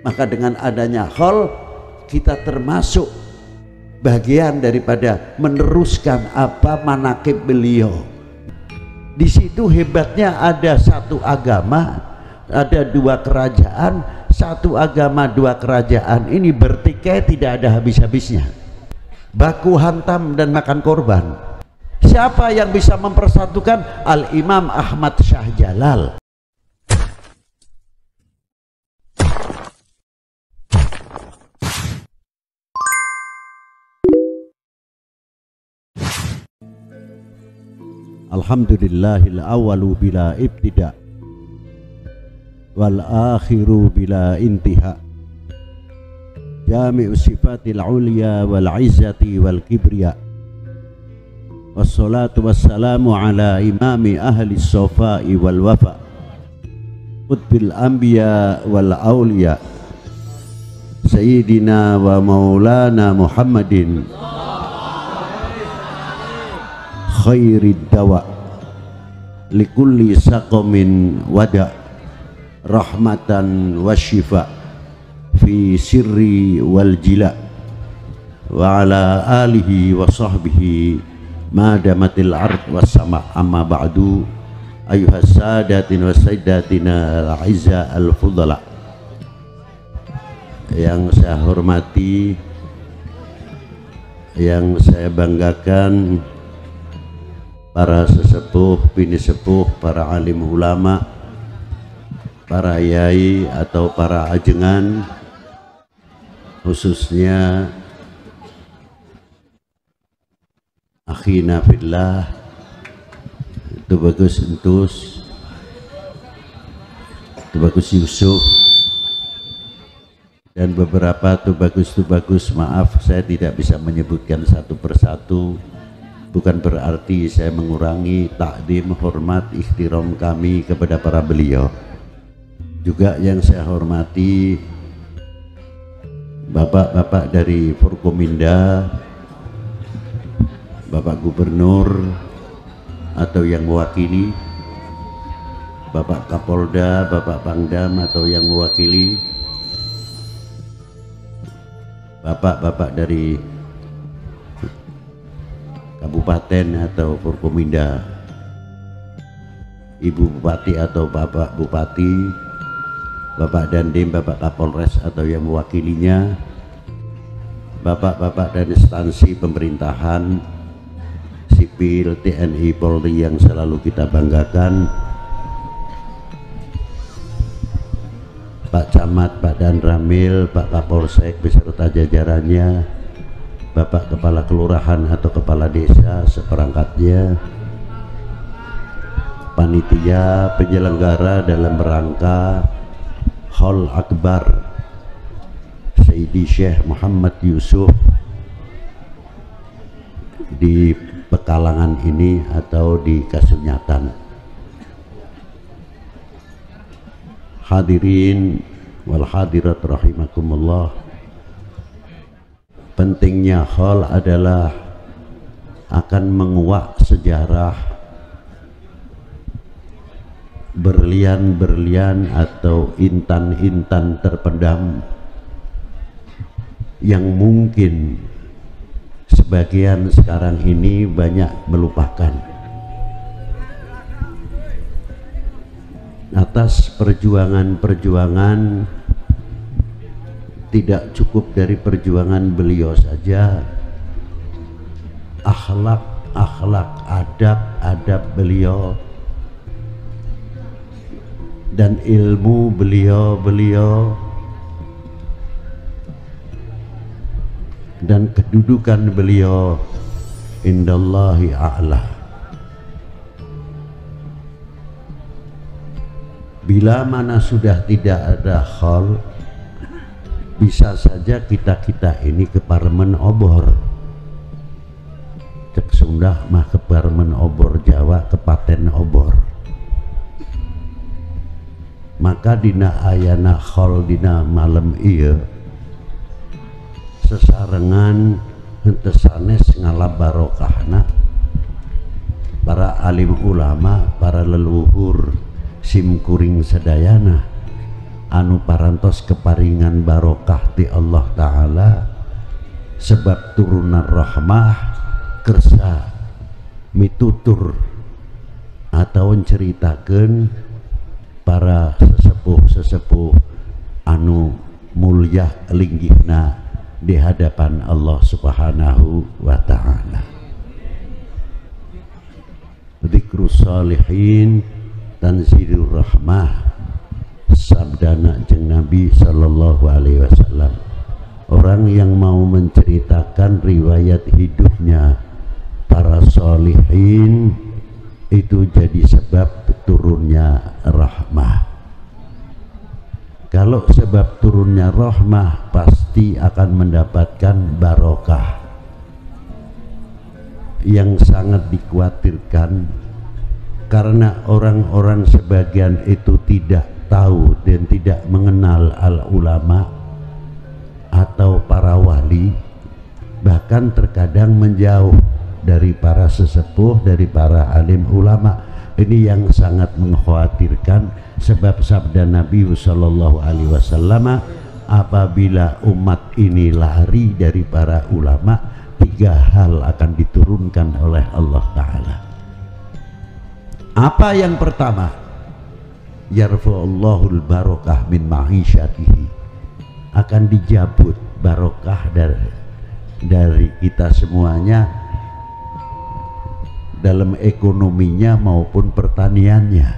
Maka dengan adanya khol, kita termasuk bagian daripada meneruskan apa manaqib beliau. Di situ hebatnya ada satu agama, ada dua kerajaan. Satu agama dua kerajaan ini bertikai tidak ada habis-habisnya, baku hantam dan makan korban. Siapa yang bisa mempersatukan? Al-Imam Ahmad Syah Jalal. Alhamdulillahil awalu bila ibtida wal akhiru bila intiha, jami'u sifatil ulya wal izzati wal kibriya, wassalatu wassalamu ala imami ahli sofai wal wafa, qutbil anbiya wal awliya, sayyidina wa maulana Muhammadin khairid dawa likulli saqamin wada, rahmatan wa syifa fi sirri wal jila, wa ala alihi wa sahbihi madamatil ard was sama. Amma ba'du, ayuhas sadatin wa sayyidatina al-izza al-fudala. Yang saya hormati, yang saya banggakan, para sesepuh, bini sepuh, para alim ulama, para yai atau para ajengan, khususnya akhina fillah, Tubagus Entus, Tubagus Yusuf, dan beberapa Tubagus, maaf saya tidak bisa menyebutkan satu persatu. Bukan berarti saya mengurangi takdim, hormat, ikhtiram kami kepada para beliau. Juga yang saya hormati bapak-bapak dari Forkominda, Bapak Gubernur atau yang mewakili, Bapak Kapolda, Bapak Pangdam atau yang mewakili, bapak-bapak dari Kabupaten atau Forkominda, Ibu Bupati atau Bapak Bupati, Bapak Dandim, Bapak Kapolres atau yang mewakilinya, bapak-bapak dari instansi pemerintahan, sipil, TNI, Polri yang selalu kita banggakan, Pak Camat, Pak Danramil, Pak Kapolsek beserta jajarannya, Bapak Kepala Kelurahan atau Kepala Desa seperangkatnya, panitia penyelenggara dalam rangka Haul Akbar Sayyidi Syekh Muhammad Yusuf di Pekalangan ini atau di Kasunyatan. Hadirin wal hadirat rahimakumullah. Pentingnya haul adalah akan menguak sejarah berlian-berlian atau intan-intan terpendam yang mungkin sebagian sekarang ini banyak melupakan. Atas perjuangan-perjuangan, tidak cukup dari perjuangan beliau saja, akhlak, adab beliau dan ilmu beliau dan kedudukan beliau indallahi a'la. Bila mana sudah tidak ada khol, bisa saja kita ini keparmen obor. Cek Sunda mah keparmen obor, Jawa kepaten obor. Maka dina ayana khol dina malam iya sesarengan henteu sanes ngalabarokahna para alim ulama, para leluhur simkuring sadayana anu parantos keparingan barokah ti Allah Ta'ala sebab turunan rahmah kersa mitutur atau menceritakan para sesepuh-sesepuh anu mulia linggihna di hadapan Allah Subhanahu wa Ta'ala. Dzikrus salihin tanzilur rahmah, sabdana jeung Nabi sallallahu alaihi wasallam. Orang yang mau menceritakan riwayat hidupnya para salihin itu jadi sebab turunnya rahmah. Kalau sebab turunnya rahmah pasti akan mendapatkan barokah. Yang sangat dikhawatirkan karena orang-orang sebagian itu tidak tahu dan tidak mengenal al-ulama atau para wali, bahkan terkadang menjauh dari para sesepuh, dari para alim ulama. Ini yang sangat mengkhawatirkan, sebab sabda Nabi sallallahu alaihi wasallam, apabila umat ini lari dari para ulama, 3 hal akan diturunkan oleh Allah Ta'ala. Apa yang pertama? Yarfa'ullahul barokah min ma'isyatihi, akan dijabut barokah dari kita semuanya dalam ekonominya maupun pertaniannya.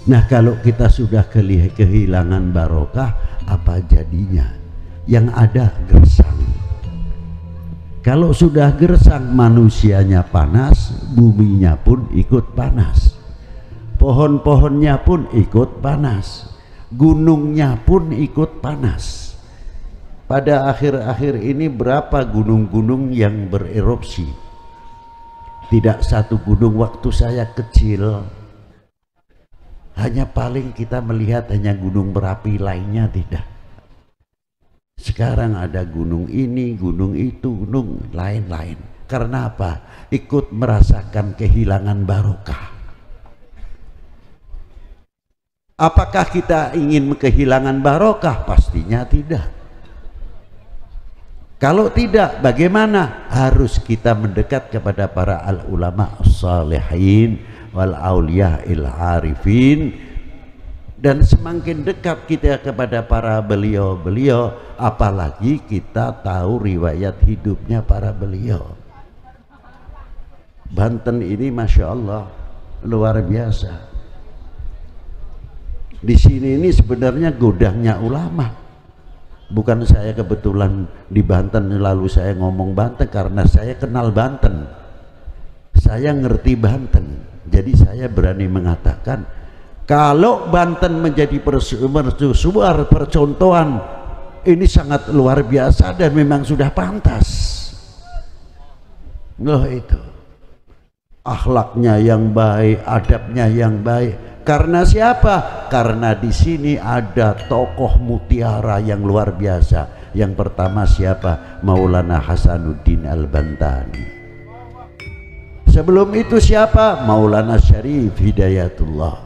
Nah, kalau kita sudah kehilangan barokah, apa jadinya? Yang ada gersang. Kalau sudah gersang, manusianya panas, buminya pun ikut panas, pohon-pohonnya pun ikut panas, gunungnya pun ikut panas. Pada akhir-akhir ini berapa gunung-gunung yang bererupsi? Tidak satu gunung waktu saya kecil, hanya paling kita melihat hanya gunung berapi, lainnya tidak. Sekarang ada gunung ini, gunung itu, gunung lain-lain. Karena apa? Ikut merasakan kehilangan barokah. Apakah kita ingin kehilangan barokah? Pastinya tidak. Kalau tidak, bagaimana? Harus kita mendekat kepada para al-ulama as-salihin wal awliya il-arifin. Dan semakin dekat kita kepada para beliau-beliau, apalagi kita tahu riwayat hidupnya para beliau. Banten ini Masya Allah luar biasa. Di sini ini sebenarnya gudangnya ulama. Bukan saya kebetulan di Banten lalu saya ngomong Banten, karena saya kenal Banten, saya ngerti Banten. Jadi saya berani mengatakan, kalau Banten menjadi mercusuar percontohan, ini sangat luar biasa dan memang sudah pantas. Loh, itu akhlaknya yang baik, adabnya yang baik. Karena siapa? Karena di sini ada tokoh mutiara yang luar biasa. Yang pertama siapa? Maulana Hasanuddin Al-Bantani. Sebelum itu siapa? Maulana Syarif Hidayatullah.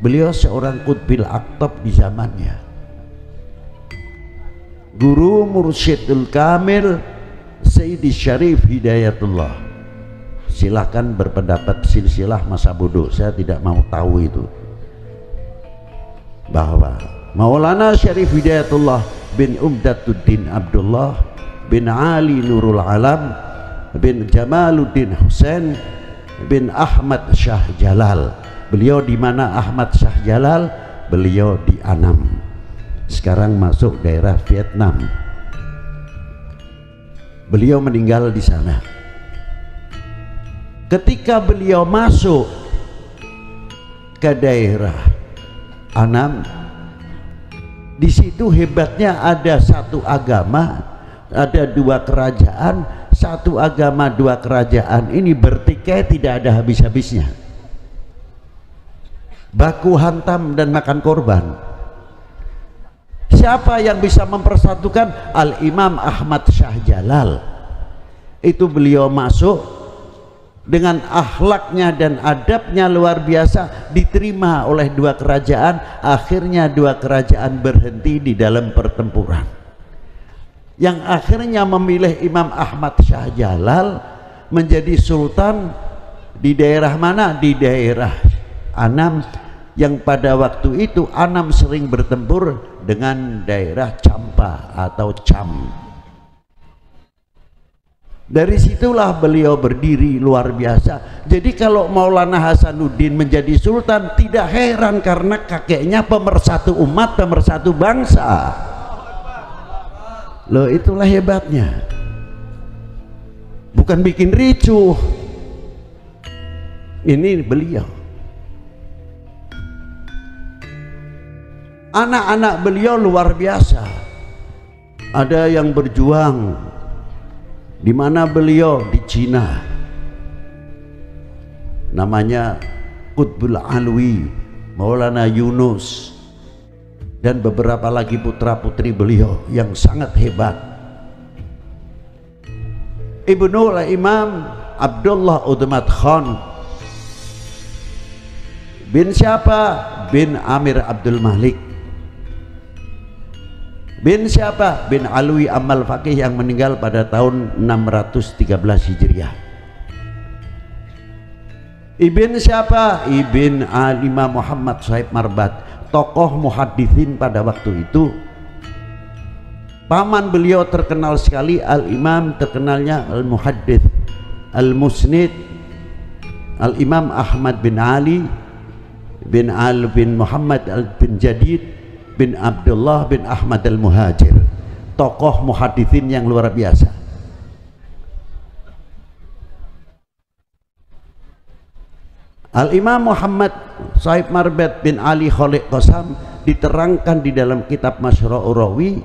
Beliau seorang qutbil aktab di zamannya. Guru Mursyidul Kamil Sayyidi Syarif Hidayatullah. Silahkan berpendapat silsilah masa bodoh, saya tidak mau tahu itu. Bahwa Maulana Syarif Hidayatullah bin Umdatuddin Abdullah bin Ali Nurul Alam bin Jamaluddin Husain bin Ahmad Shah Jalal. Beliau di mana Ahmad Shah Jalal? Beliau di Annam. Sekarang masuk daerah Vietnam. Beliau meninggal di sana. Ketika beliau masuk ke daerah Annam, di situ hebatnya ada satu agama, ada 2 kerajaan. Satu agama 2 kerajaan ini bertikai, tidak ada habis-habisnya, baku hantam dan makan korban. Siapa yang bisa mempersatukan? Al-Imam Ahmad Shah Jalal. Itu beliau masuk dengan akhlaknya dan adabnya luar biasa, diterima oleh dua kerajaan. Akhirnya dua kerajaan berhenti di dalam pertempuran, yang akhirnya memilih Imam Ahmad Shah Jalal menjadi sultan di daerah mana? Di daerah Anam, yang pada waktu itu Anam sering bertempur dengan daerah Champa atau Cham. Dari situlah beliau berdiri luar biasa. Jadi kalau Maulana Hasanuddin menjadi sultan tidak heran, karena kakeknya pemersatu umat, pemersatu bangsa. Loh, itulah hebatnya. Bukan bikin ricuh. Ini beliau. Anak-anak beliau luar biasa. Ada yang berjuang. Di mana beliau? Di Cina. Namanya Qutbul Alwi, Maulana Yunus, dan beberapa lagi putra-putri beliau yang sangat hebat. Ibnul Imam Abdullah Udmat Khan bin siapa? Bin Amir Abdul Malik. Bin siapa? Bin Alwi Amal Faqih yang meninggal pada tahun 613 Hijriah. Ibn siapa? Ibn Imam Muhammad Sahib Marbat, tokoh muhadithin pada waktu itu. Paman beliau terkenal sekali, Al-Imam, terkenalnya Al-Muhaddith Al-Musnid Al-Imam Ahmad bin Ali bin Al bin Muhammad Al bin Jadid bin Abdullah bin Ahmad Al-Muhajir, tokoh muhadithin yang luar biasa. Al-Imam Muhammad Sahib Marbat bin Ali Khalid Qasam diterangkan di dalam kitab Masyru'ur Rawi,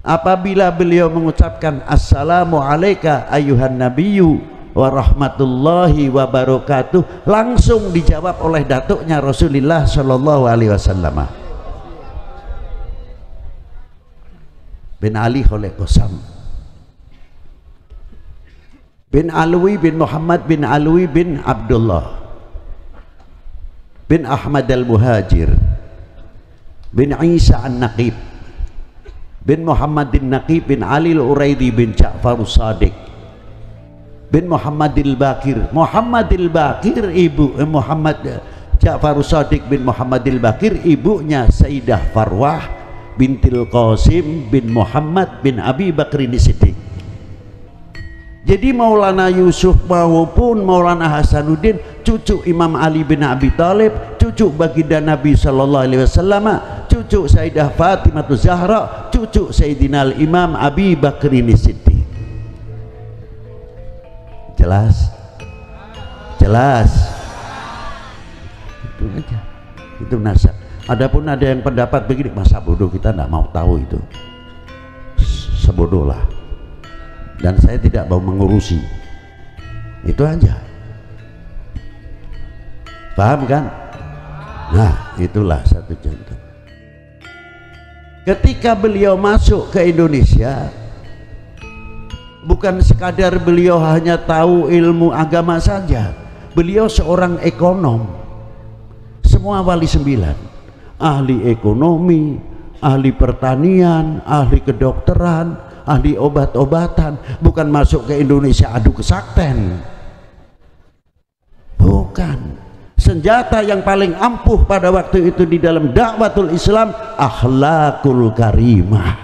apabila beliau mengucapkan assalamu alayka ayuhan nabiyyu wa rahmatullahi wa barakatuh, langsung dijawab oleh datuknya Rasulullah Shallallahu Alaihi Wasallam. Bin Ali Khalid Qasam bin Alwi bin Muhammad bin Alwi bin Abdullah bin Ahmad Al-Muhajir bin Isa An-Naqib bin Muhammad An-Naqib bin Ali Al-Uraidi bin Ja'far As-Sadiq bin Muhammad Al-Bakir. Muhammad Al-Bakir ibu Muhammad Ja'far As-Sadiq bin Muhammad Al-Bakir, ibunya Sayyidah Farwah bintil Qasim bin Muhammad bin Abi Bakrin Siddiq. Jadi Maulana Yusuf maupun Maulana Hasanuddin cucu Imam Ali bin Abi Thalib, cucu baginda Nabi Sallallahu Alaihi Wasallam, cucu Sayyidah Fatimah Zahra, cucu Sayyidina Imam Abi Bakrin Siddiq. Jelas? Jelas? Itu aja, itu nasab. Adapun ada yang pendapat begini, masa bodoh, kita tidak mau tahu itu, sebodoh lah, dan saya tidak mau mengurusi itu aja. Paham kan? Nah, itulah satu contoh. Ketika beliau masuk ke Indonesia, bukan sekadar beliau hanya tahu ilmu agama saja, beliau seorang ekonom. Semua wali sembilan, ahli ekonomi, ahli pertanian, ahli kedokteran, ahli obat-obatan. Bukan masuk ke Indonesia adu kesakten, bukan. Senjata yang paling ampuh pada waktu itu di dalam dakwatul Islam, akhlakul karimah,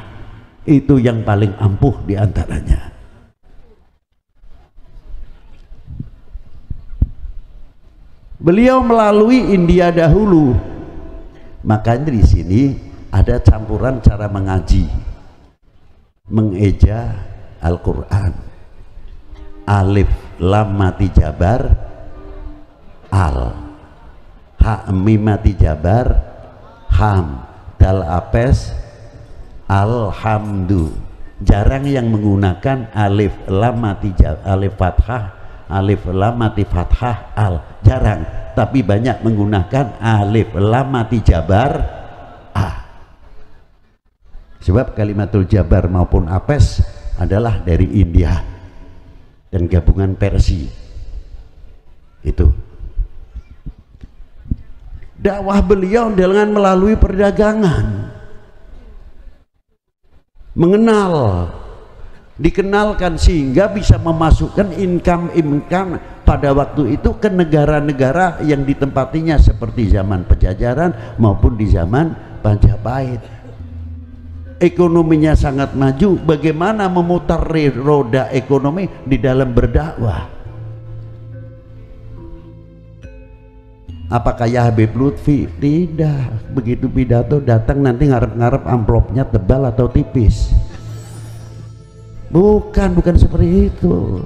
itu yang paling ampuh diantaranya. Beliau melalui India dahulu. Makanya di sini ada campuran cara mengaji, mengeja Al-Quran. Alif lam mati jabar al, ha mim mati jabar ham, dal apes alhamdu. Jarang yang menggunakan alif lam mati jabar, alif fathah, alif lam mati fathah al, jarang. Tapi banyak menggunakan alif lam mati jabar a. Sebab kalimatul jabar maupun apes adalah dari India. dan gabungan Persia. Itu dakwah beliau dengan melalui perdagangan, mengenal, dikenalkan sehingga bisa memasukkan income pada waktu itu ke negara-negara yang ditempatinya seperti zaman penjajahan maupun di zaman Majapahit. Ekonominya sangat maju. Bagaimana memutar roda ekonomi di dalam berdakwah? Apakah ya Habib Lutfi? Tidak. Begitu pidato datang nanti ngarep-ngarep amplopnya tebal atau tipis. Bukan seperti itu.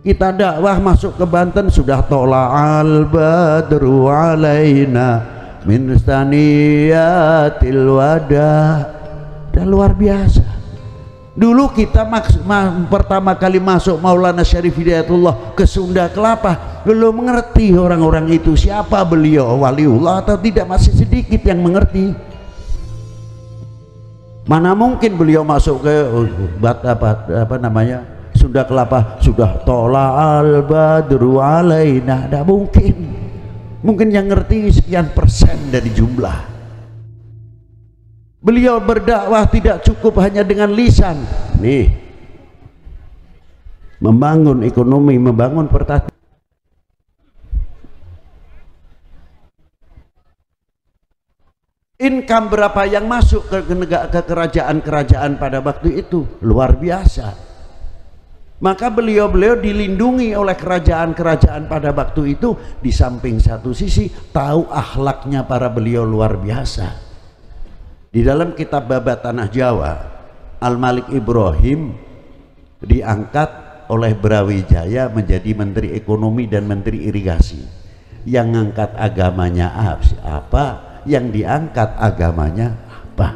Kita dakwah masuk ke Banten sudah tola'al badru alaina min staniyatil wada. Dan luar biasa. Dulu kita pertama kali masuk Maulana Syarif Hidayatullah ke Sunda Kelapa, belum mengerti orang-orang itu siapa beliau, waliullah atau tidak, masih sedikit yang mengerti. Mana mungkin beliau masuk ke apa namanya Sunda Kelapa sudah tola'al badru alaina, tidak mungkin. Mungkin yang ngerti sekian persen dari jumlah. Beliau berdakwah tidak cukup hanya dengan lisan. Nih, membangun ekonomi, membangun pertanian. Income berapa yang masuk ke kerajaan-kerajaan pada waktu itu luar biasa. Maka beliau dilindungi oleh kerajaan-kerajaan pada waktu itu. Di samping satu sisi tahu akhlaknya para beliau luar biasa. Di dalam kitab Babat Tanah Jawa, Al-Malik Ibrahim diangkat oleh Brawijaya menjadi Menteri Ekonomi dan Menteri Irigasi. Yang ngangkat agamanya apa? Yang diangkat agamanya apa?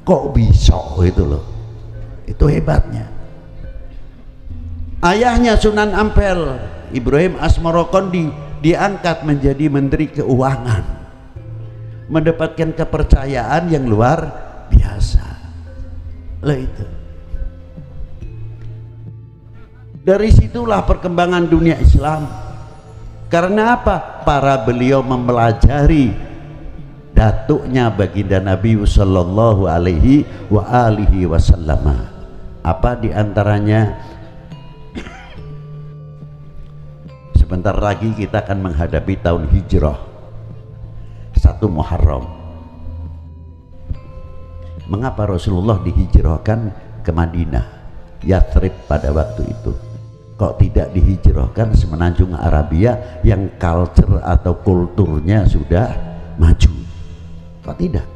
Kok bisa itu loh? Itu hebatnya. Ayahnya Sunan Ampel, Ibrahim Asmarokondi, diangkat menjadi Menteri Keuangan, mendapatkan kepercayaan yang luar biasa. Lah itu. Dari situlah perkembangan dunia Islam. Karena apa? Para beliau mempelajari datuknya baginda Nabi sallallahu alaihi wasallam. Apa diantaranya? Sebentar lagi kita akan menghadapi tahun Hijrah 1 Muharram. Mengapa Rasulullah dihijrahkan ke Madinah, Yathrib pada waktu itu? Kok tidak dihijrahkan semenanjung Arabia yang culture atau kulturnya sudah maju? Kok tidak?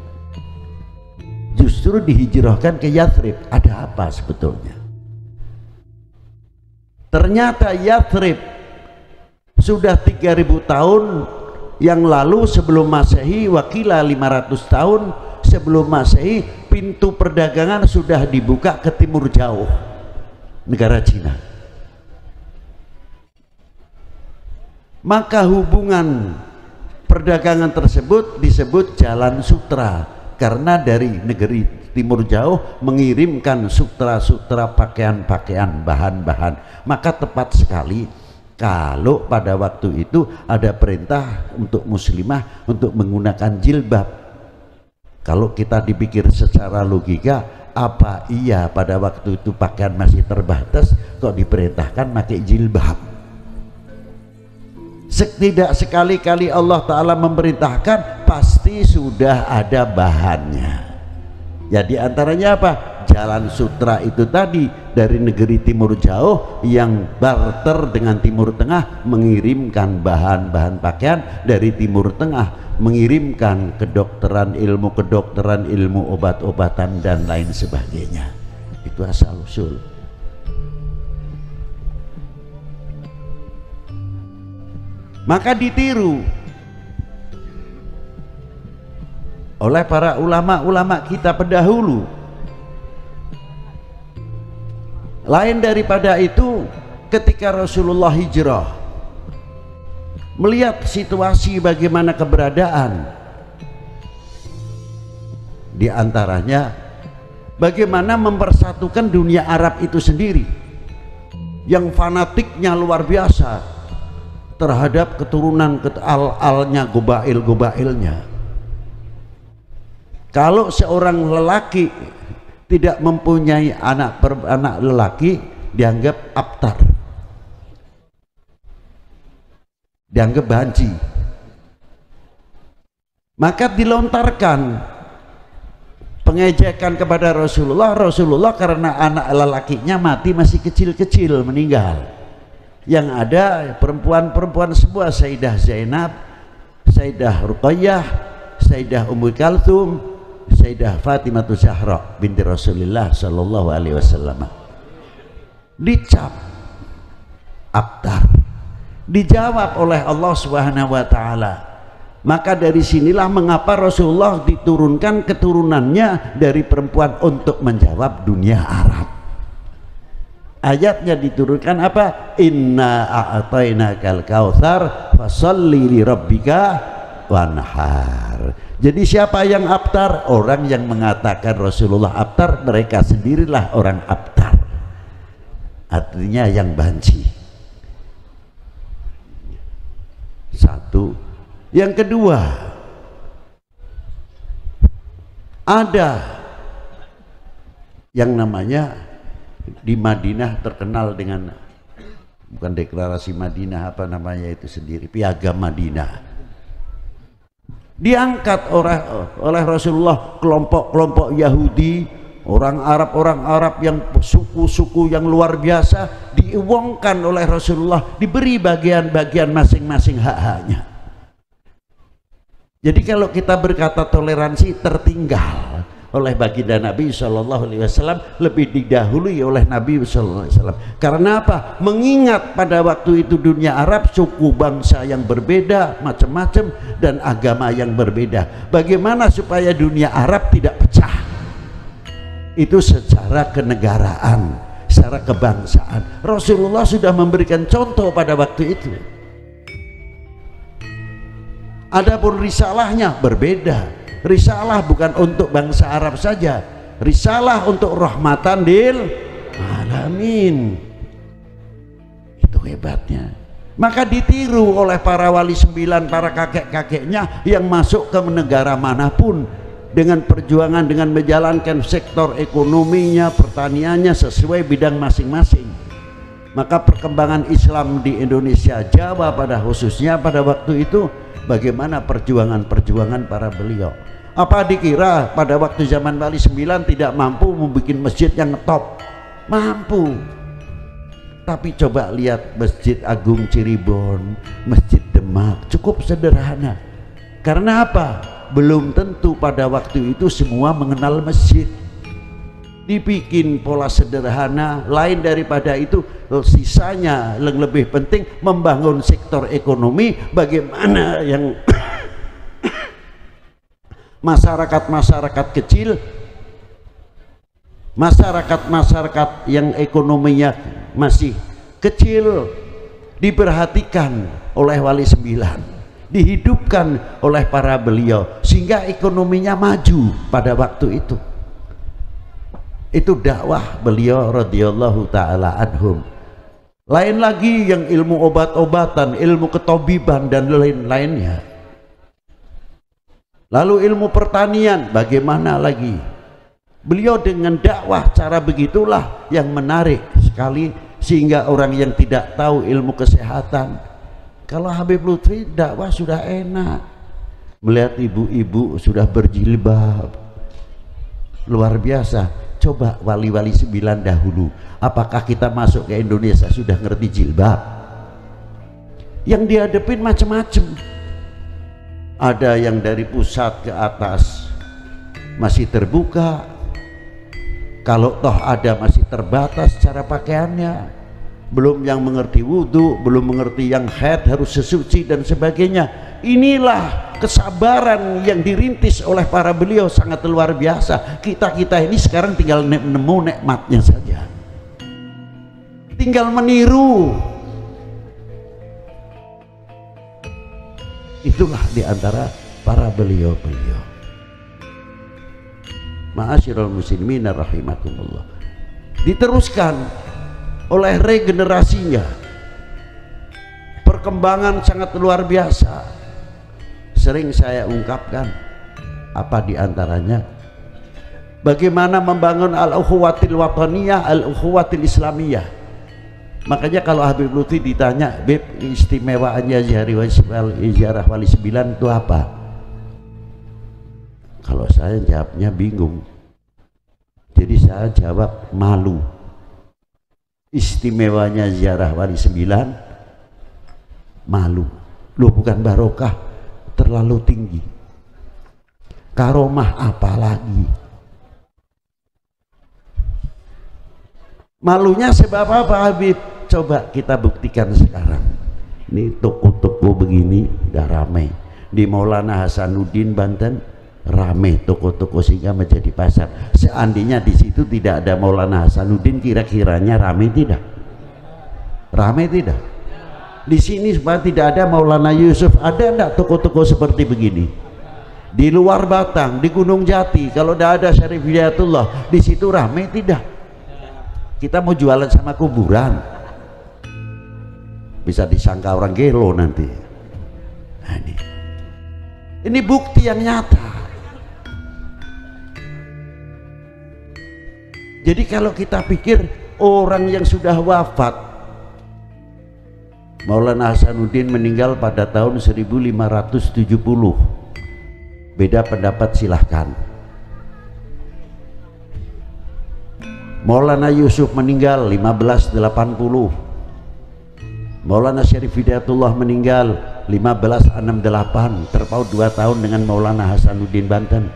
Justru dihijrahkan ke Yathrib. Ada apa sebetulnya? Ternyata Yathrib sudah 3000 tahun yang lalu sebelum Masehi, wakila 500 tahun sebelum Masehi, pintu perdagangan sudah dibuka ke timur jauh, negara Cina. Maka hubungan perdagangan tersebut disebut Jalan Sutra, karena dari negeri timur jauh mengirimkan sutra-sutra, pakaian-pakaian, bahan-bahan. Maka tepat sekali kalau pada waktu itu ada perintah untuk muslimah untuk menggunakan jilbab. Kalau kita dipikir secara logika, apa iya pada waktu itu pakaian masih terbatas kok diperintahkan pakai jilbab? Tidak sekali-kali Allah Ta'ala memerintahkan, pasti sudah ada bahannya. Ya diantaranya apa? Jalan Sutra itu tadi, dari negeri timur jauh yang barter dengan Timur Tengah, mengirimkan bahan-bahan pakaian dari Timur Tengah, mengirimkan kedokteran, ilmu obat-obatan dan lain sebagainya. Itu asal usul. Maka ditiru oleh para ulama-ulama kita pendahulu. Lain daripada itu, ketika Rasulullah hijrah, melihat situasi bagaimana keberadaan, di antaranya bagaimana mempersatukan dunia Arab itu sendiri. yang fanatiknya luar biasa terhadap keturunan al-alnya, gobail-gobailnya. Kalau seorang lelaki tidak mempunyai anak lelaki, dianggap abtar, dianggap banci, maka dilontarkan pengejekan kepada Rasulullah karena anak lelakinya mati masih kecil-kecil, meninggal. Yang ada perempuan-perempuan semua, Sayyidah Zainab, Sayyidah Ruqayyah, Sayyidah Ummu Kalthum, Sayyidah Fatimah Zahra binti Rasulullah sallallahu alaihi wasallam. Dicap abtar, dijawab oleh Allah Subhanahu wa taala. Maka dari sinilah mengapa Rasulullah diturunkan keturunannya dari perempuan untuk menjawab dunia Arab. Ayatnya diturunkan apa? Inna a'tainakal kautsar fasholli li rabbika wanhar. Jadi siapa yang abtar? Orang yang mengatakan Rasulullah abtar, mereka sendirilah orang abtar, artinya yang banci. Satu. Yang kedua, ada yang namanya di Madinah terkenal dengan, bukan deklarasi Madinah, apa namanya itu sendiri, piagam Madinah. Diangkat oleh Rasulullah kelompok-kelompok Yahudi, orang Arab yang suku-suku yang luar biasa, diuangkan oleh Rasulullah, diberi bagian-bagian masing-masing hak-haknya. Jadi kalau kita berkata toleransi, tertinggal oleh baginda Nabi Shallallahu Alaihi Wasallam, lebih didahului oleh Nabi Shallallahu Alaihi Wasallam. Karena apa? Mengingat pada waktu itu dunia Arab suku bangsa yang berbeda, macam-macam, dan agama yang berbeda. Bagaimana supaya dunia Arab tidak pecah? Itu secara kenegaraan, secara kebangsaan. Rasulullah sudah memberikan contoh pada waktu itu. Adapun risalahnya berbeda. Risalah bukan untuk bangsa Arab saja, risalah untuk rahmatan lil alamin. Itu hebatnya. Maka ditiru oleh para wali 9, para kakek-kakeknya yang masuk ke negara manapun dengan perjuangan, dengan menjalankan sektor ekonominya, pertaniannya sesuai bidang masing-masing. Maka perkembangan Islam di Indonesia, Jawa pada khususnya pada waktu itu, bagaimana perjuangan-perjuangan para beliau. Apa dikira pada waktu zaman Wali 9 tidak mampu membuat masjid yang top? Mampu. Tapi coba lihat Masjid Agung Cirebon, Masjid Demak, cukup sederhana. Karena apa? Belum tentu pada waktu itu semua mengenal masjid. Dibikin pola sederhana, lain daripada itu sisanya yang lebih penting membangun sektor ekonomi, bagaimana yang masyarakat kecil, masyarakat yang ekonominya masih kecil diperhatikan oleh Wali 9, dihidupkan oleh para beliau sehingga ekonominya maju pada waktu itu. Itu dakwah beliau radhiyallahu taala anhum. Lain lagi yang ilmu obat-obatan, ilmu ketobiban dan lain-lainnya. Lalu ilmu pertanian bagaimana lagi? Beliau dengan dakwah cara begitulah yang menarik sekali, sehingga orang yang tidak tahu ilmu kesehatan, kalau Habib Lutfi dakwah sudah enak, melihat ibu-ibu sudah berjilbab luar biasa. Coba wali-wali 9 dahulu, apakah kita masuk ke Indonesia sudah ngerti jilbab? Yang dihadapin macam-macam. Ada yang dari pusat ke atas masih terbuka, kalau toh ada masih terbatas cara pakaiannya, belum yang mengerti wudhu, belum mengerti yang haid harus sesuci dan sebagainya. Inilah kesabaran yang dirintis oleh para beliau, sangat luar biasa. Kita ini sekarang tinggal nemu nikmatnya saja, tinggal meniru. Itulah diantara para beliau-beliau. Ma'asyiral muslimin rahimakumullah. Diteruskan oleh regenerasinya. Perkembangan sangat luar biasa. Sering saya ungkapkan, apa diantaranya? Bagaimana membangun al-ukhuwatil wataniyah, al-ukhuwatil islamiyah. Makanya kalau Habib Lutfi ditanya, Bib, istimewaannya ziarah wali 9 itu apa? Kalau saya jawabnya bingung. Jadi saya jawab malu. Istimewanya ziarah wali 9 malu. Loh, bukan barokah, terlalu tinggi. Karomah apa lagi? Malunya sebab apa, Habib? Coba kita buktikan sekarang. Ini toko-toko begini udah ramai. Di Maulana Hasanuddin Banten ramai toko-toko sehingga menjadi pasar. Seandainya di situ tidak ada Maulana Hasanuddin, kira-kiranya ramai tidak? Ramai tidak? Di sini supaya tidak ada Maulana Yusuf, ada enggak toko-toko seperti begini? Di luar Batang, di Gunung Jati, kalau tidak ada Syarif Hidayatullah, di situ ramai tidak? Kita mau jualan sama kuburan, bisa disangka orang gelo nanti. Nah, ini bukti yang nyata. Jadi kalau kita pikir orang yang sudah wafat, Maulana Hasanuddin meninggal pada tahun 1570, beda pendapat silahkan. Maulana Yusuf meninggal 1580, Maulana Syarif Hidayatullah meninggal 1568, terpaut 2 tahun dengan Maulana Hasanuddin Banten.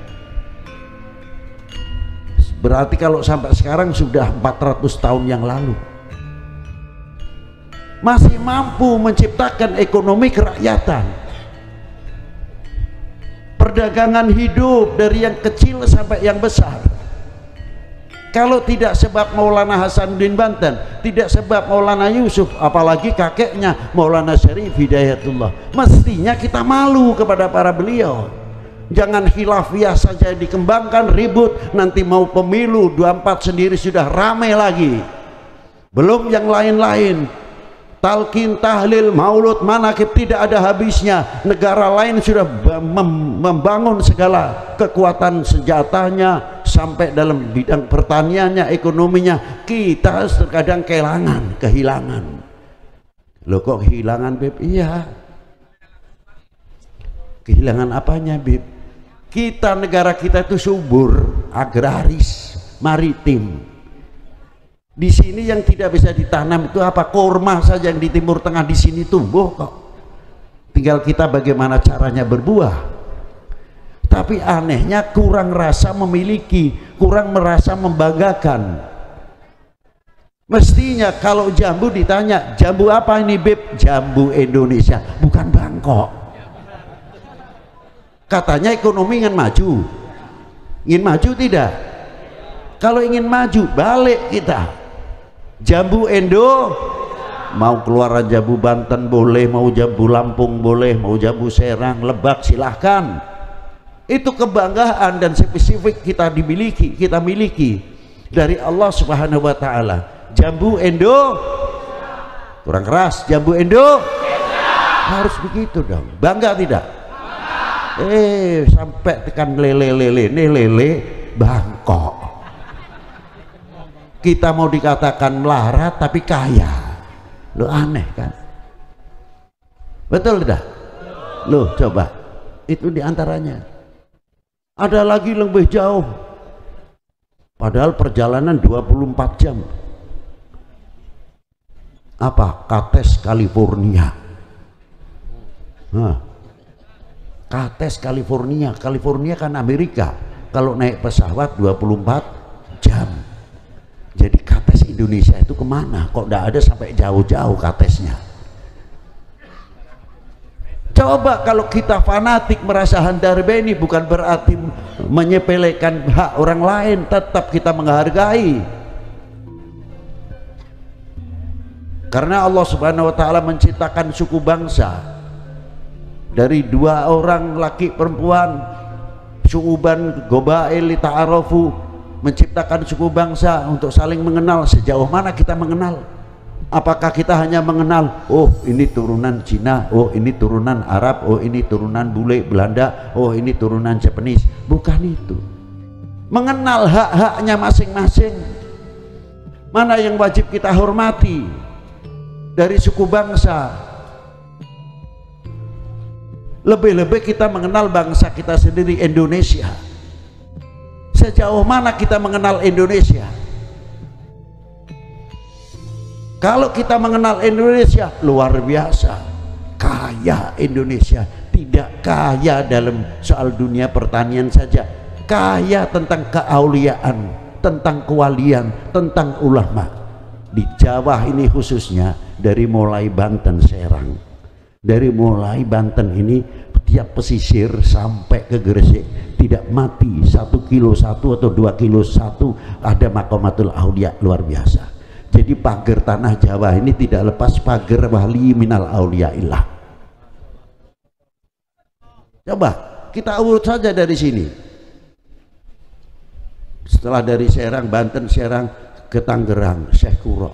Berarti kalau sampai sekarang sudah 400 tahun yang lalu. Masih mampu menciptakan ekonomi kerakyatan. Perdagangan hidup dari yang kecil sampai yang besar. Kalau tidak sebab Maulana Hasanuddin Banten, tidak sebab Maulana Yusuf, apalagi kakeknya Maulana Syarif Hidayatullah, mestinya kita malu kepada para beliau. Jangan khilafiyah saja dikembangkan, ribut, nanti mau pemilu 24 sendiri sudah ramai lagi, belum yang lain-lain. Talqin, tahlil, maulud, manaqib tidak ada habisnya. Negara lain sudah membangun segala kekuatan senjatanya sampai dalam bidang pertaniannya, ekonominya. Kita terkadang kehilangan. Loh, kok kehilangan, Beb? Iya. Kehilangan apanya, Beb? Kita, negara kita itu subur, agraris, maritim. Di sini yang tidak bisa ditanam itu apa? Korma saja yang di Timur Tengah di sini tumbuh kok. Tinggal kita bagaimana caranya berbuah. Tapi anehnya kurang rasa memiliki, kurang merasa membanggakan. Mestinya kalau jambu ditanya, jambu apa ini, Beb? Jambu Indonesia, bukan Bangkok. Katanya ekonomi ingin maju. Ingin maju tidak? Kalau ingin maju, balik kita. Jambu Indo, mau keluaran jambu Banten boleh, mau jambu Lampung boleh, mau jambu Serang, Lebak silahkan. Itu kebanggaan dan spesifik kita miliki dari Allah Subhanahu wa Ta'ala. Jambu Indo, kurang keras, jambu Indo harus begitu dong. Bangga tidak? Sampai tekan lele Bangkok. Kita mau dikatakan melarat tapi kaya. Lo aneh kan? Betul tidak? Lo coba, itu diantaranya. Ada lagi lebih jauh, padahal perjalanan 24 jam. Apa? Kates, California. Kates, California. California kan Amerika. Kalau naik pesawat 24 jam. Jadi kates Indonesia itu kemana? Kok tidak ada sampai jauh-jauh katesnya? Coba kalau kita fanatik merasa handarbeni, bukan berarti menyepelekan hak orang lain, tetap kita menghargai. Karena Allah Subhanahu wa Ta'ala menciptakan suku bangsa dari 2 orang laki perempuan, syu'uban gobail li ta'arafu, menciptakan suku bangsa untuk saling mengenal. Sejauh mana kita mengenal? Apakah kita hanya mengenal, oh ini turunan Cina, oh ini turunan Arab, oh ini turunan bule Belanda, oh ini turunan Japanese? Bukan itu. Mengenal hak-haknya masing-masing. Mana yang wajib kita hormati dari suku bangsa. Lebih-lebih kita mengenal bangsa kita sendiri, Indonesia. Sejauh mana kita mengenal Indonesia? Kalau kita mengenal Indonesia, luar biasa kaya Indonesia. Tidak kaya dalam soal dunia pertanian saja, kaya tentang keauliaan, tentang kewalian, tentang ulama. Di Jawa ini khususnya, dari mulai Banten, Serang, dari mulai Banten ini tiap pesisir sampai ke Gresik, tidak mati 1 kilo 1 atau 2 kilo 1 ada maqamatul aulia. Luar biasa. Jadi pagar tanah Jawa ini tidak lepas pagar wali minal auliaillah. Coba kita urut saja dari sini. Setelah dari Serang, Banten, Serang ke Tangerang, Syekh Kuro,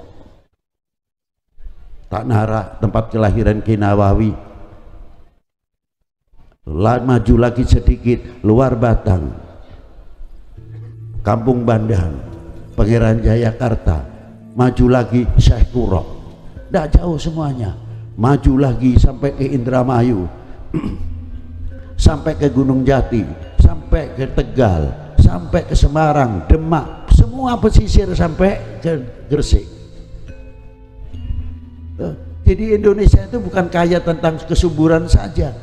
Taknara, tempat kelahiran Ki Nawawi. Maju lagi sedikit, luar Batang, Kampung Bandan, Pangeran Jayakarta. Maju lagi Syekh Kuro, tidak jauh semuanya. Maju lagi sampai ke Indramayu, sampai ke Gunung Jati, sampai ke Tegal, sampai ke Semarang, Demak, semua pesisir sampai ke Gresik. Jadi Indonesia itu bukan kaya tentang kesuburan saja,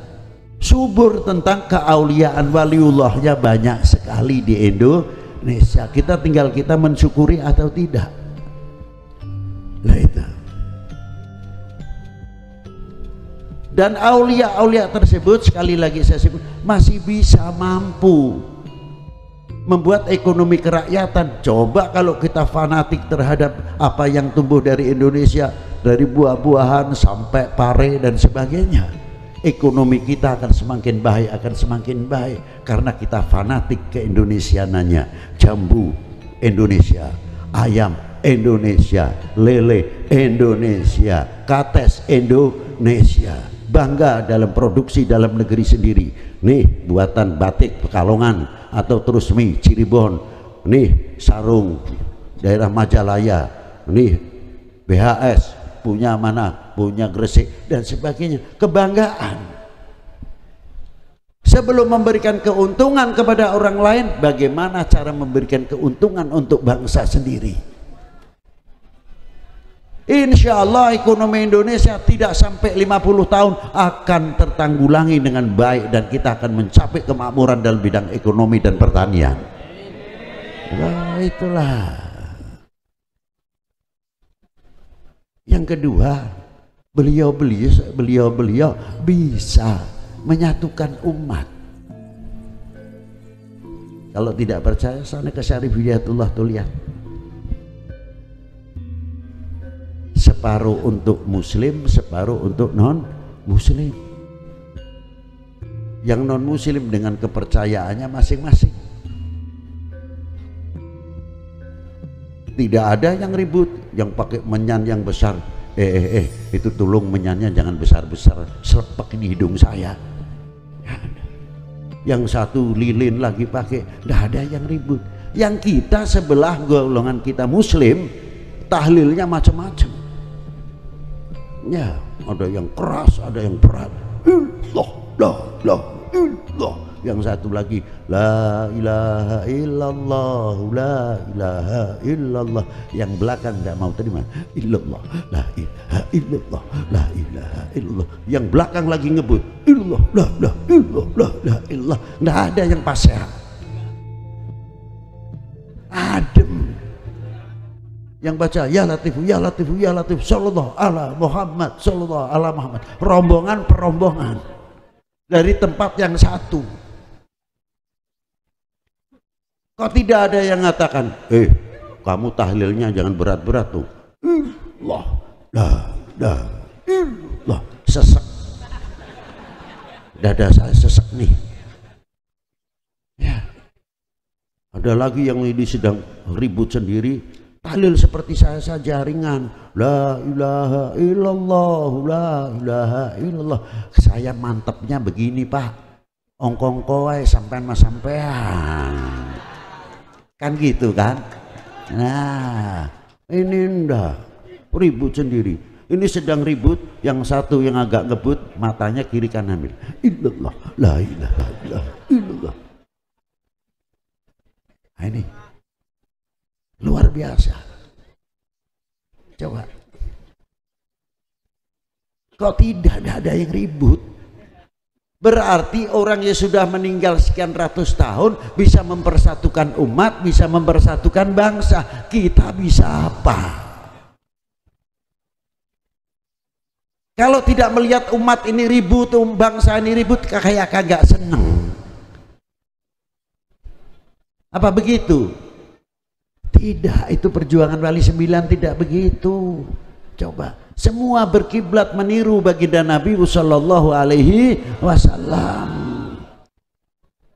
subur tentang keauliaan, waliullahnya banyak sekali di Indonesia. Kita tinggal kita mensyukuri atau tidak. Nah itu. Dan aulia-aulia tersebut, sekali lagi saya sebut, masih bisa mampu membuat ekonomi kerakyatan. Coba kalau kita fanatik terhadap apa yang tumbuh dari Indonesia, dari buah-buahan sampai pare dan sebagainya, ekonomi kita akan semakin baik, karena kita fanatik ke Indonesiananya. Jambu Indonesia, ayam Indonesia, lele Indonesia, kates Indonesia, bangga dalam produksi dalam negeri sendiri. Nih buatan batik Pekalongan atau Trusmi Cirebon, nih sarung daerah Majalaya, nih BHS punya mana, punya Gresik dan sebagainya. Kebanggaan. Sebelum memberikan keuntungan kepada orang lain, bagaimana cara memberikan keuntungan untuk bangsa sendiri? Insya Allah ekonomi Indonesia tidak sampai 50 tahun akan tertanggulangi dengan baik, dan kita akan mencapai kemakmuran dalam bidang ekonomi dan pertanian. Nah, itulah. Yang kedua, beliau bisa menyatukan umat. Kalau tidak percaya, sana ke Syarif Hidayatullah tuh lihat. Separuh untuk muslim, separuh untuk non muslim. Yang non muslim dengan kepercayaannya masing-masing. Tidak ada yang ribut, yang pakai menyan yang besar. Itu tulung menyannya jangan besar-besar, selepek ini hidung saya. Yang satu lilin lagi pakai, tidak ada yang ribut. Yang kita sebelah golongan kita muslim, tahlilnya macam-macam. Ya, ada yang keras, ada yang berat. Yang satu lagi la ilaha illallah, la ilaha illallah. Yang belakang tidak mau terima, illallah, la ilaha illallah, la ilaha illallah. Yang belakang lagi ngebut, illallah, la ilaha illallah, la ilaha. Tidak ada yang pasrah, adem. Yang baca ya Latif, ya Latif, ya Latif, sallallahu ala Muhammad, sallallahu ala Muhammad. Rombongan per rombongan dari tempat yang satu. Kok tidak ada yang mengatakan, kamu tahlilnya jangan berat-berat tuh. Allah, sesek. Dada saya sesek nih. Ya. Ada lagi yang ini sedang ribut sendiri. Tahlil seperti saya saja ringan. La ilaha illallah, la ilaha illallah. Saya mantepnya begini Pak. Ongkong kowe sampean mas sampean. Kan gitu kan? Nah, ini ndak ribut sendiri. Ini sedang ribut, yang satu yang agak ngebut matanya kiri kanan. Illallah, la ilaha illallah. Nah, ini luar biasa. Coba. Kok tidak ada yang ribut? Berarti orang yang sudah meninggal sekian ratus tahun bisa mempersatukan umat, bisa mempersatukan bangsa. Kita bisa apa? Kalau tidak melihat umat ini ribut, bangsa ini ribut, kayak kagak seneng. Apa begitu? Tidak, itu perjuangan Wali Sembilan tidak begitu. Coba, semua berkiblat meniru baginda Nabi sallallahu alaihi wasallam.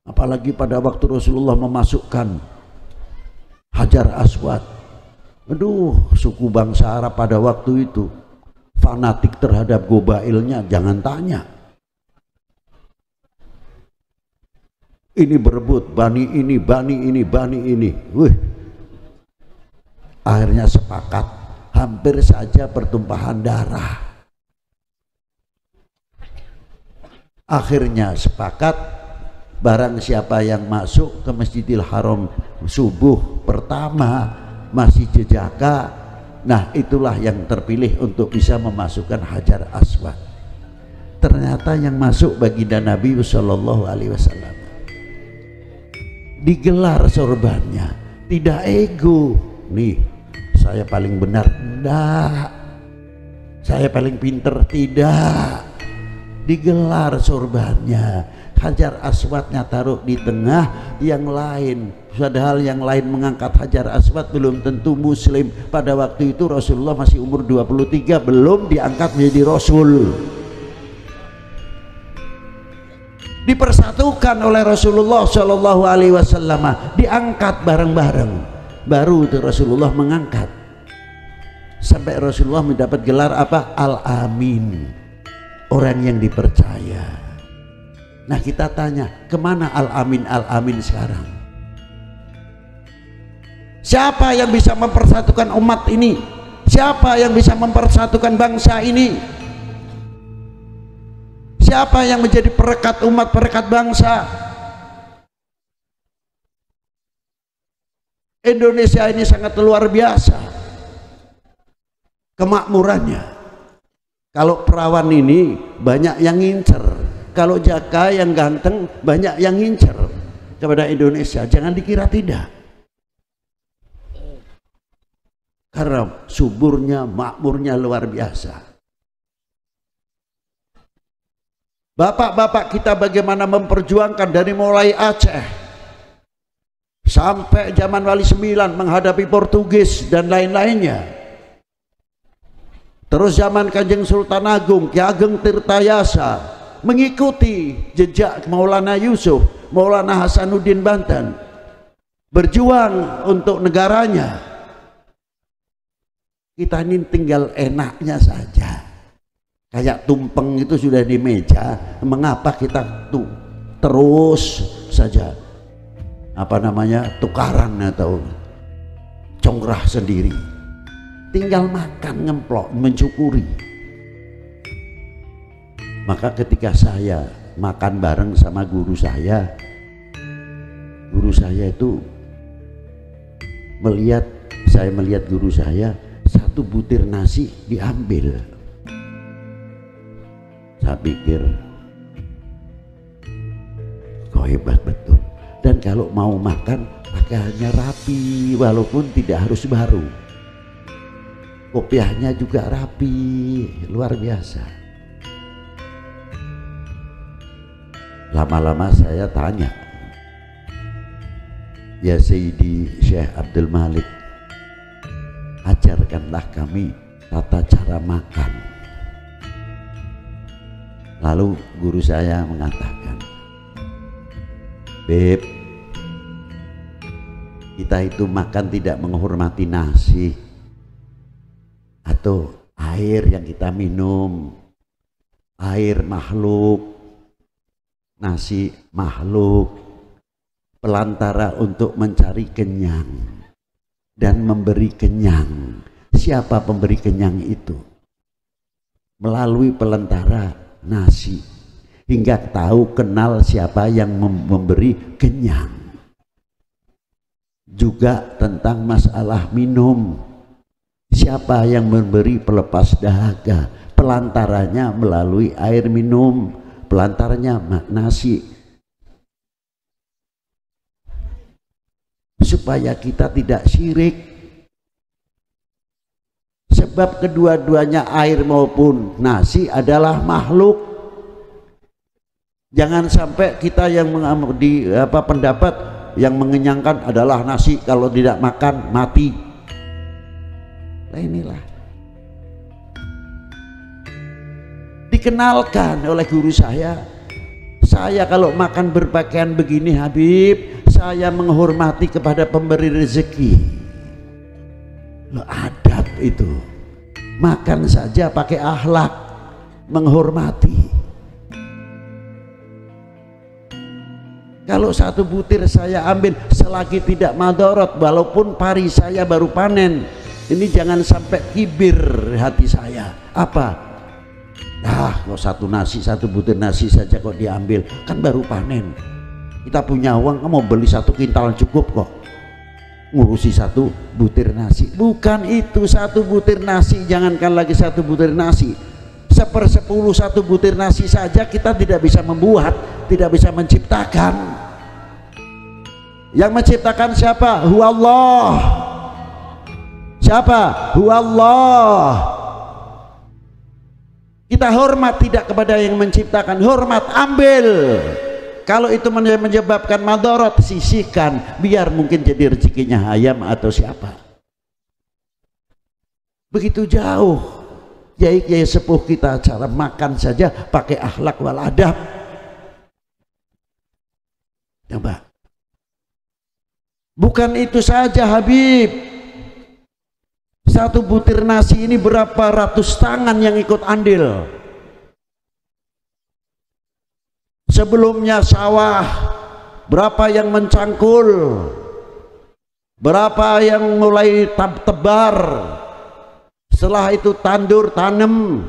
Apalagi pada waktu Rasulullah memasukkan Hajar Aswad. Aduh, suku bangsa Arab pada waktu itu fanatik terhadap gobailnya, jangan tanya. Ini berebut, bani ini, bani ini, bani ini. Wih. Akhirnya sepakat, hampir saja pertumpahan darah. Akhirnya sepakat, barang siapa yang masuk ke Masjidil Haram subuh pertama masih jejaka, nah itulah yang terpilih untuk bisa memasukkan Hajar Aswad. Ternyata yang masuk baginda Nabi sallallahu alaihi wasallam. Digelar sorbannya, tidak ego. Nih, saya paling benar, enggak. Saya paling pinter, tidak. Digelar sorbannya, Hajar Aswadnya taruh di tengah, yang lain. Padahal yang lain mengangkat Hajar Aswad belum tentu muslim. Pada waktu itu Rasulullah masih umur 23, belum diangkat menjadi Rasul. Dipersatukan oleh Rasulullah Shallallahu Alaihi Wasallam, diangkat bareng-bareng. Baru itu Rasulullah mengangkat. Sampai Rasulullah mendapat gelar apa? Al-Amin, orang yang dipercaya. Nah kita tanya, kemana Al-Amin, Al-Amin sekarang? Siapa yang bisa mempersatukan umat ini? Siapa yang bisa mempersatukan bangsa ini? Siapa yang menjadi perekat umat, perekat bangsa? Indonesia ini sangat luar biasa kemakmurannya. Kalau perawan ini banyak yang ngincer, kalau Jaka yang ganteng banyak yang ngincer kepada Indonesia. Jangan dikira tidak, karena suburnya, makmurnya luar biasa. Bapak-bapak kita bagaimana memperjuangkan dari mulai Aceh sampai zaman Wali Sembilan menghadapi Portugis dan lain-lainnya. Terus zaman Kanjeng Sultan Agung, Ki Ageng Tirtayasa mengikuti jejak Maulana Yusuf, Maulana Hasanuddin Banten, berjuang untuk negaranya. Kita ini tinggal enaknya saja. Kayak tumpeng itu sudah di meja, mengapa kita tuh terus saja apa namanya tukaran atau congrah sendiri? Tinggal makan, ngemplok, mencukuri. Maka ketika saya makan bareng sama guru saya itu saya melihat guru saya, satu butir nasi diambil. Saya pikir kok hebat betul. Dan kalau mau makan pakaiannya rapi, walaupun tidak harus baru. Kopiahnya juga rapi, luar biasa. Lama-lama saya tanya, ya Sayyidi Syekh Abdul Malik, ajarkanlah kami tata cara makan. Lalu guru saya mengatakan, Beb, kita itu makan tidak menghormati nasi atau air yang kita minum, air makhluk, nasi makhluk, pelantara untuk mencari kenyang dan memberi kenyang. Siapa pemberi kenyang itu? Melalui pelantara nasi, hingga tahu kenal siapa yang memberi kenyang. Juga tentang masalah minum, siapa yang memberi pelepas dahaga, pelantaranya melalui air minum, pelantaranya nasi, supaya kita tidak syirik. Sebab kedua-duanya air maupun nasi adalah makhluk. Jangan sampai kita yang pendapat yang mengenyangkan adalah nasi, kalau tidak makan mati. Nah, inilah dikenalkan oleh guru saya kalau makan berpakaian begini Habib, saya menghormati kepada pemberi rezeki. Loh, adab itu, makan saja pakai akhlak, menghormati. Kalau satu butir saya ambil selagi tidak madorot, walaupun pari saya baru panen, ini jangan sampai kibir hati saya. Apa? Kok satu butir nasi saja kok diambil, kan baru panen. Kita punya uang, mau beli 1 kintal cukup kok, ngurusi 1 butir nasi. Bukan itu, 1 butir nasi, jangankan lagi 1 butir nasi, 1/10 1 butir nasi saja kita tidak bisa membuat, tidak bisa menciptakan. Yang menciptakan siapa? Huwallah. Siapa? Huwallah. Kita hormat tidak kepada yang menciptakan, hormat, ambil. Kalau itu menyebabkan madarat, sisihkan, biar mungkin jadi rezekinya ayam atau siapa. Begitu jauh kiai-kiai sepuh kita cara makan saja pakai akhlak wal adab. Coba. Bukan itu saja Habib, 1 butir nasi ini berapa ratus tangan yang ikut andil. Sebelumnya sawah, berapa yang mencangkul, berapa yang mulai tebar, setelah itu tandur tanam,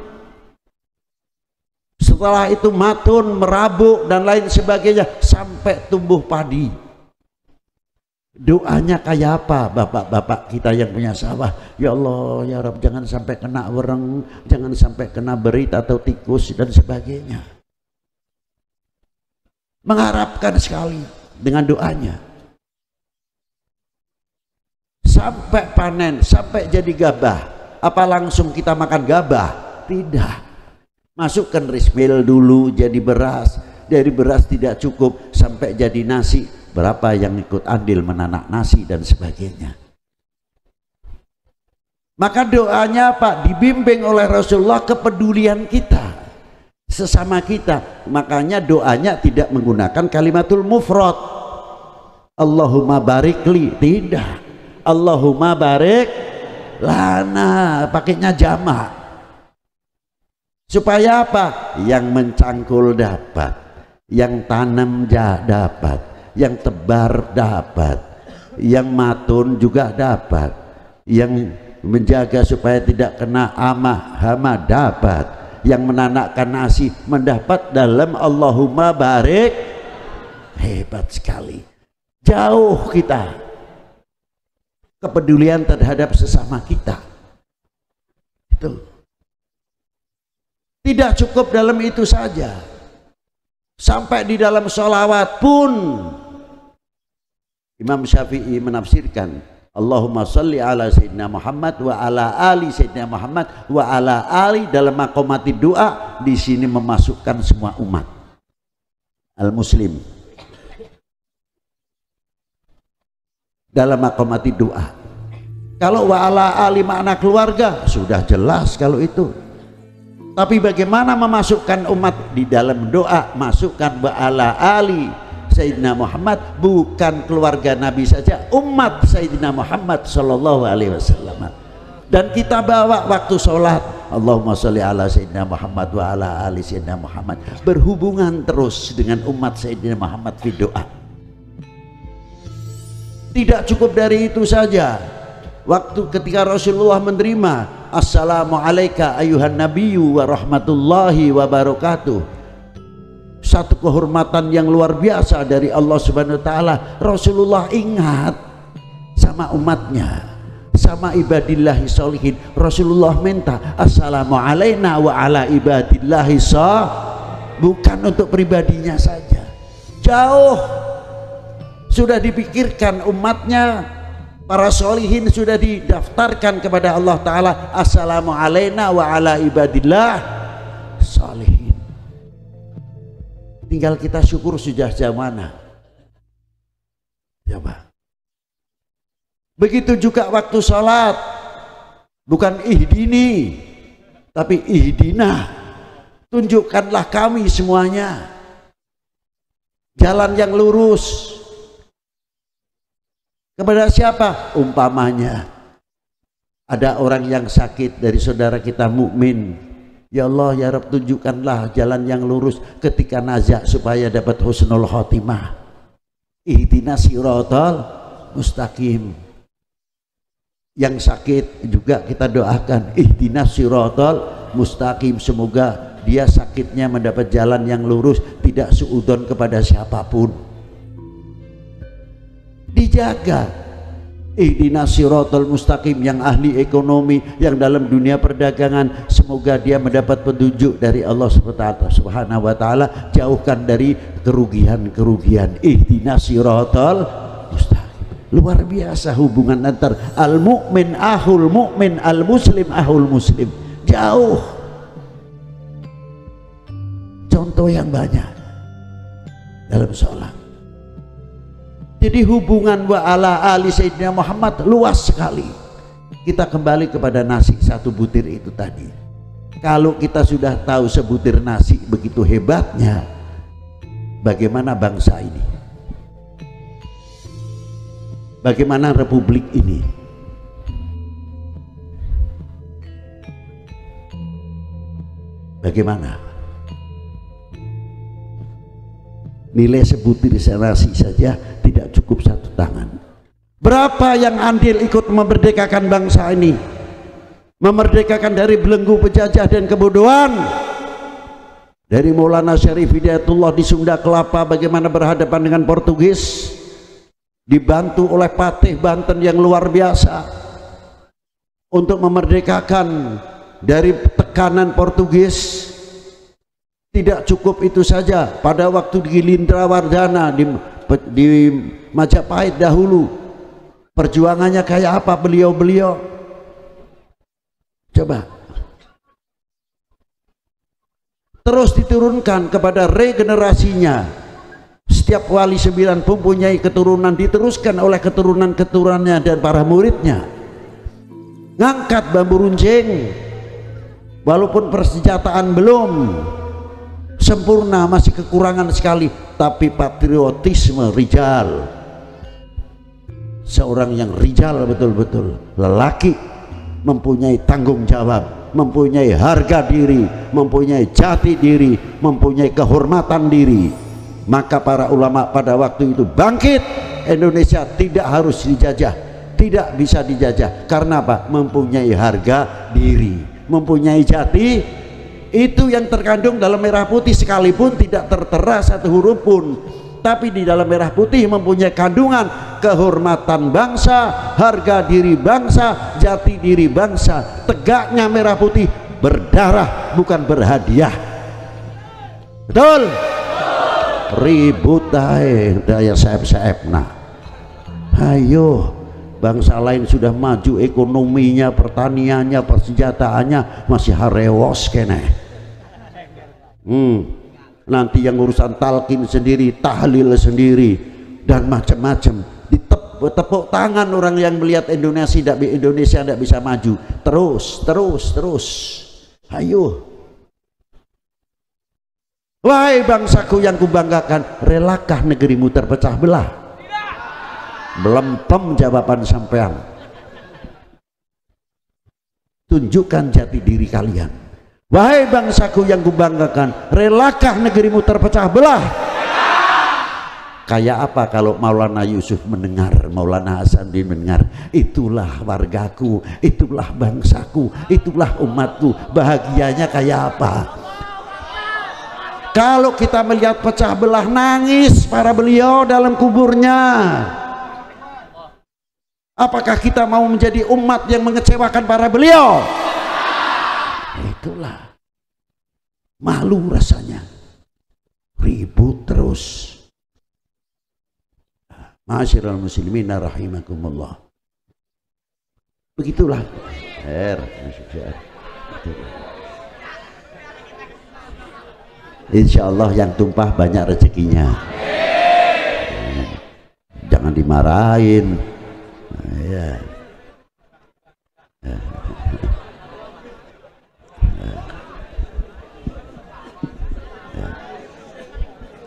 setelah itu matun, merabuk dan lain sebagainya sampai tumbuh padi. Doanya kayak apa bapak-bapak kita yang punya sawah? Ya Allah, ya Rabb, jangan sampai kena wereng, jangan sampai kena berit atau tikus dan sebagainya. Mengharapkan sekali dengan doanya. Sampai panen, sampai jadi gabah. Apa langsung kita makan gabah? Tidak. Masukkan rice mill dulu jadi beras, dari beras tidak cukup sampai jadi nasi. Berapa yang ikut andil menanak nasi dan sebagainya. Maka doanya Pak dibimbing oleh Rasulullah, kepedulian kita sesama kita. Makanya doanya tidak menggunakan kalimatul mufrad, Allahumma barikli, tidak, Allahumma barik lana, pakainya jamak. Supaya apa? Yang mencangkul dapat, yang tanam dapat, yang tebar dapat, yang matun juga dapat, yang menjaga supaya tidak kena hama dapat, yang menanakkan nasi mendapat dalam Allahumma barik. Hebat sekali. Jauh kita kepedulian terhadap sesama kita. Itu tidak cukup dalam itu saja, sampai di dalam sholawat pun Imam Syafi'i menafsirkan Allahumma sholli ala Sayyidina Muhammad wa ala ali Sayyidina Muhammad wa ala ali, dalam maqamati doa di sini memasukkan semua umat al-muslim dalam maqamati doa. Kalau wa ala ali makna keluarga sudah jelas kalau itu. Tapi bagaimana memasukkan umat di dalam doa? Masukkan wa ala ali Sayyidina Muhammad, bukan keluarga Nabi saja, umat Sayyidina Muhammad sallallahu alaihi wasallam. Dan kita bawa waktu sholat, Allahumma sholli ala Sayyidina Muhammad wa ala ali Sayyidina Muhammad, berhubungan terus dengan umat Sayyidina Muhammad fi doa. Tidak cukup dari itu saja. Waktu ketika Rasulullah menerima assalamu alayka ayuhan nabiyyu wa rahmatullahi wa barakatuh, satu kehormatan yang luar biasa dari Allah Subhanahu wa taala. Rasulullah ingat sama umatnya, sama ibadillahi sholihin. Rasulullah minta assalamu alayna wa ala ibadillahi bukan untuk pribadinya saja. Jauh sudah dipikirkan umatnya, para sholihin sudah didaftarkan kepada Allah taala assalamu alayna wa ala ibadillah sholihin. Tinggal kita syukur sudah sejauh mana. Coba. Begitu juga waktu sholat, bukan ihdini, tapi ihdina. Tunjukkanlah kami semuanya jalan yang lurus. Kepada siapa? Umpamanya ada orang yang sakit dari saudara kita mukmin, ya Allah ya Rabb, tunjukkanlah jalan yang lurus ketika nazak supaya dapat husnul khotimah. Ihdinas siratal mustaqim. Yang sakit juga kita doakan ihdinas siratal mustaqim, semoga dia sakitnya mendapat jalan yang lurus, tidak suudzon kepada siapapun. Dijaga ihdinas siratal mustaqim. Yang ahli ekonomi, yang dalam dunia perdagangan, semoga dia mendapat petunjuk dari Allah Subhanahu wa taala, jauhkan dari kerugian-kerugian. Ihdinas siratal mustaqim. Luar biasa hubungan antar al mukmin ahul mukmin, al muslim ahul muslim. Jauh. Contoh yang banyak dalam sholat. Jadi hubungan wa ala ali Sayyidina Muhammad luas sekali. Kita kembali kepada nasi satu butir itu tadi. Kalau kita sudah tahu sebutir nasi begitu hebatnya, bagaimana bangsa ini? Bagaimana republik ini? Bagaimana? Nilai sebutir nasi saja tidak cukup satu tangan. Berapa yang andil ikut memerdekakan bangsa ini, memerdekakan dari belenggu penjajah dan kebodohan. Dari Maulana Syarif Hidayatullah di Sunda Kelapa, bagaimana berhadapan dengan Portugis, dibantu oleh Patih Banten yang luar biasa untuk memerdekakan dari tekanan Portugis. Tidak cukup itu saja, pada waktu di Gilindrawardana di Majapahit dahulu, perjuangannya kayak apa beliau-beliau? Coba. Terus diturunkan kepada regenerasinya. Setiap wali 9 mempunyai keturunan, diteruskan oleh keturunan-keturunannya dan para muridnya. Ngangkat bambu runcing, walaupun persenjataan belum sempurna, masih kekurangan sekali, tapi patriotisme rijal, seorang yang rijal betul-betul, lelaki, mempunyai tanggung jawab, mempunyai harga diri, mempunyai jati diri, mempunyai kehormatan diri. Maka para ulama pada waktu itu bangkit. Indonesia tidak harus dijajah, tidak bisa dijajah. Karena apa? Mempunyai harga diri, mempunyai jati. Itu yang terkandung dalam merah putih, sekalipun tidak tertera satu huruf pun, tapi di dalam merah putih mempunyai kandungan kehormatan bangsa, harga diri bangsa, jati diri bangsa. Tegaknya merah putih berdarah, bukan berhadiah. Betul? Ribut daya saep-saep. Nah, ayo, bangsa lain sudah maju ekonominya, pertaniannya, persenjataannya, masih harewos kene. Nanti yang urusan talqin sendiri, tahlil sendiri, dan macam-macam. Ditepuk tangan orang yang melihat Indonesia tidak bisa maju. Terus. Ayo. Wahai bangsaku yang kubanggakan, relakah negerimu terpecah belah? Melempem jawaban sampean. Tunjukkan jati diri kalian. Wahai bangsaku yang kubanggakan, relakah negerimu terpecah belah? Kayak apa kalau Maulana Yusuf mendengar, Maulana Hasanuddin mendengar, itulah wargaku, itulah bangsaku, itulah umatku, bahagianya kayak apa? Kalau kita melihat pecah belah, nangis para beliau dalam kuburnya. Apakah kita mau menjadi umat yang mengecewakan para beliau? Itulah malu rasanya, ribut terus. Ma'asyiral muslimin rahimakumullah. Begitulah. Insya Allah yang tumpah banyak rezekinya. Jangan dimarahin. Ya.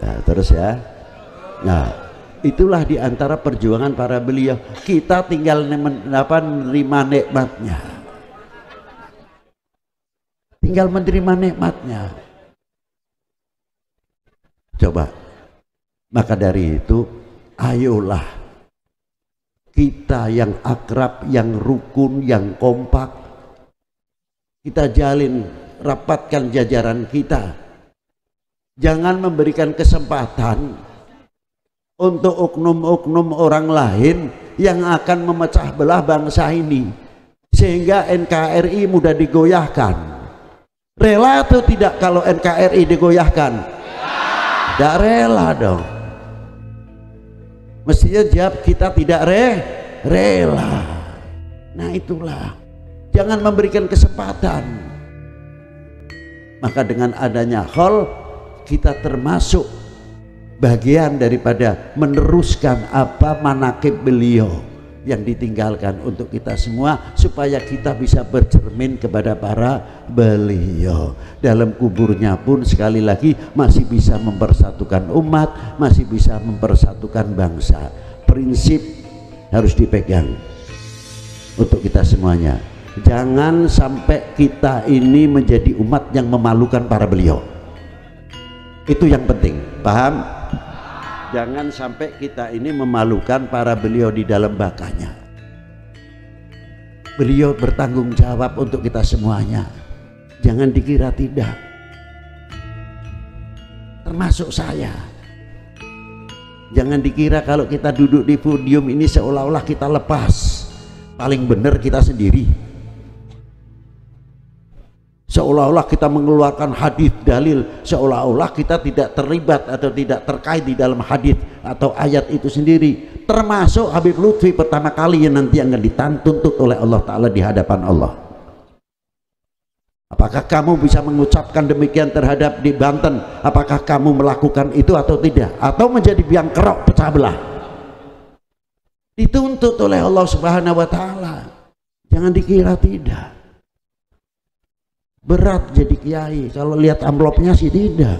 Nah, terus ya. Nah, itulah diantara perjuangan para beliau. Kita tinggal menerima nikmatnya, tinggal menerima nikmatnya. Coba. Maka dari itu, ayolah kita yang akrab, yang rukun, yang kompak, kita jalin, rapatkan jajaran kita. Jangan memberikan kesempatan untuk oknum-oknum orang lain yang akan memecah belah bangsa ini, sehingga NKRI mudah digoyahkan. Rela atau tidak kalau NKRI digoyahkan? Tidak rela dong. Mestinya jawab kita tidak rela. Nah itulah, jangan memberikan kesempatan. Maka dengan adanya hall, kita termasuk bagian daripada meneruskan apa manakib beliau yang ditinggalkan untuk kita semua, supaya kita bisa bercermin kepada para beliau. Dalam kuburnya pun sekali lagi masih bisa mempersatukan umat, masih bisa mempersatukan bangsa. Prinsip harus dipegang untuk kita semuanya. Jangan sampai kita ini menjadi umat yang memalukan para beliau. Itu yang penting, paham? Jangan sampai kita ini memalukan para beliau di dalam bakanya. Beliau bertanggung jawab untuk kita semuanya. Jangan dikira tidak. Termasuk saya. Jangan dikira kalau kita duduk di podium ini seolah-olah kita lepas. Paling benar kita sendiri. Seolah-olah kita mengeluarkan hadis dalil, seolah-olah kita tidak terlibat atau tidak terkait di dalam hadis atau ayat itu sendiri. Termasuk Habib Lutfi pertama kali yang nanti akan dituntut oleh Allah Ta'ala di hadapan Allah. Apakah kamu bisa mengucapkan demikian terhadap di Banten? Apakah kamu melakukan itu atau tidak? Atau menjadi biang kerok pecah belah? Dituntut oleh Allah Subhanahu wa Ta'ala. Jangan dikira tidak. Berat jadi kiai, kalau lihat amplopnya sih tidak.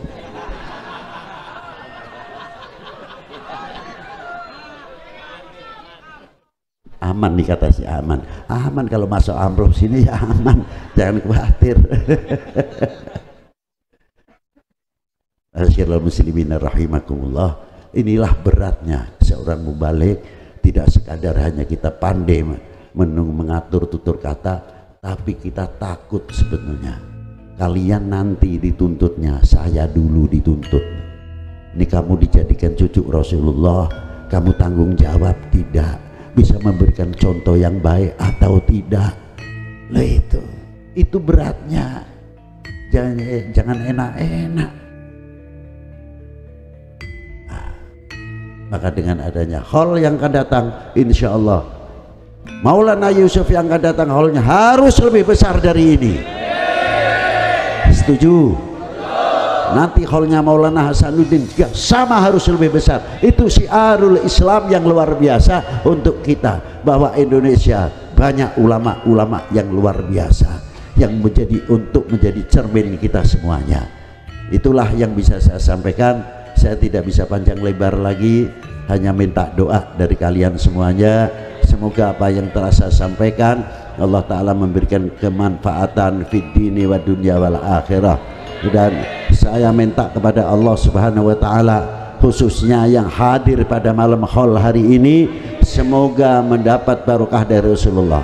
Aman nih kata si aman. Aman kalau masuk amplop sini ya aman, jangan khawatir. Ma'asyiral muslimin rahimakumullah. Inilah beratnya seorang mubalik. Tidak sekadar hanya kita pandai mengatur tutur kata, tapi kita takut sebenarnya. Kalian nanti dituntutnya, saya dulu dituntut. Ini kamu dijadikan cucu Rasulullah, kamu tanggung jawab tidak? Bisa memberikan contoh yang baik atau tidak? Lah itu beratnya. Jangan enak-enak. Nah, maka dengan adanya hall yang akan datang, insya Allah Maulana Yusuf yang akan datang hallnya harus lebih besar dari ini. Setuju? Nanti hallnya Maulana Hasanuddin juga sama, harus lebih besar. Itu syiarul Islam yang luar biasa untuk kita, bahwa Indonesia banyak ulama-ulama yang luar biasa yang menjadi cermin kita semuanya. Itulah yang bisa saya sampaikan. Saya tidak bisa panjang lebar lagi, hanya minta doa dari kalian semuanya. Semoga apa yang telah saya sampaikan Allah Ta'ala memberikan kemanfaatan fid dini wa dunya wal akhirah. Dan saya minta kepada Allah Subhanahu wa Ta'ala, khususnya yang hadir pada malam haul hari ini, semoga mendapat barokah dari Rasulullah,